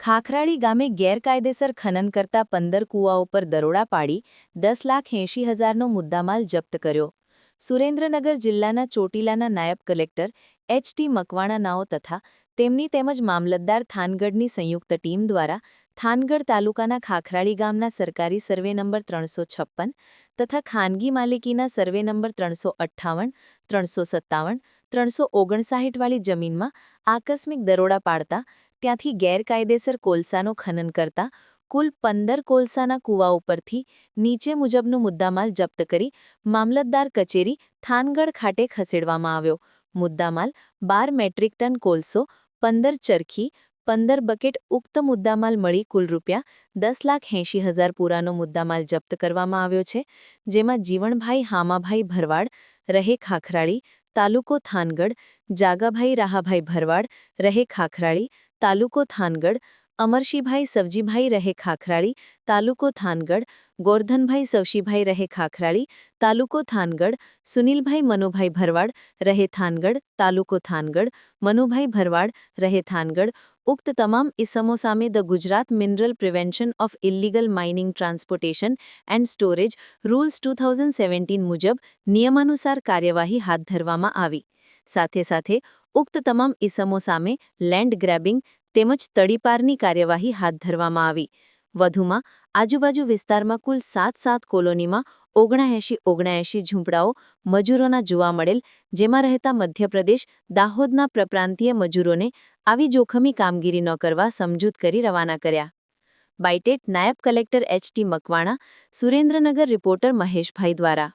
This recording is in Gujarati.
ખાખરાળી ગામે ગેરકાયદેસર ખનન કરતા 15 કૂવાઓ પર દરોડા પાડી 10,80,000નો મુદ્દામાલ જપ્ત કર્યો. સુરેન્દ્રનગર જિલ્લાના ચોટીલાના નાયબ કલેક્ટર એચ.ટી. મકવાણા તથા તેમની તેમજ મામલતદાર થાનગઢની સંયુક્ત ટીમ દ્વારા થાનગઢ તાલુકાના ખાખરાળી ગામના સરકારી સર્વે નંબર 356 તથા ખાનગી માલિકીના સર્વે નંબર 358, 357, 359 વાળી જમીનમાં આકસ્મિક દરોડા પાડતા ત્યાંથી ગેરકાયદેસર કોલસાનો ખનન કરતા કુલ 15 કોલસાના કૂવાઓ પરથી નીચે મુજબનો મુદ્દામાલ જપ્ત કરી મામલતદાર કચેરી થાનગઢ ખાતે ખસેડવામાં આવ્યો. મુદ્દામાલ 12 મેટ્રિક ટન કોલસો, 15 ચરખી, 15 બકેટ ઉક્ત મુદ્દામાલ મળી કુલ ₹10,80,000 પૂરાનો મુદ્દામાલ જપ્ત કરવામાં આવ્યો છે, જેમાં જીવણભાઈ હામાભાઈ ભરવાડ રહે ખાખરાળી, તાલુકો થાનગઢ, જાગાભાઈ રાહાભાઈ ભરવાડ રહે ખાખરાળી, તાલુકો થાનગઢ, અમરશીભાઈ સવજીભાઈ રહે ખાખરાળી, તાલુકો થાનગઢ, ગોરધનભાઈ સવશીભાઈ રહે ખાખરાળી, તાલુકો થાનગઢ, સુનિલભાઈ મનુભાઈ ભરવાડ રહે થાનગઢ, તાલુકો થાનગઢ, મનુભાઈ ભરવાડ રહે થાનગઢ ઉક્ત તમામ ઇસમો સામે the Gujarat mineral prevention of illegal mining transportation and storage rules 2017 મુજબ નિયમાનુસાર કાર્યવાહી હાથ ધરવામાં આવી. સાથે સાથે ઉક્ત તમામ ઇસમો સામે લેન્ડ ગ્રેબિંગ તેમજ તડીપારની કાર્યવાહી હાથ ધરવામાં આવી. વધુમાં આજુબાજુ વિસ્તારમાં કુલ 7 કોલોનીમાં 79 ઝૂંપડાઓ મજૂરોના જોવા મળેલ, જેમાં રહેતા મધ્યપ્રદેશ, દાહોદના પ્રપ્રાંતીય મજૂરોને આવી જોખમી કામગીરી ન કરવા સમજૂત કરી રવાના કર્યા. બાઇટેટ નાયબ કલેક્ટર એચ.ટી. મકવાણા, સુરેન્દ્રનગર રિપોર્ટર મહેશભાઈ દ્વારા.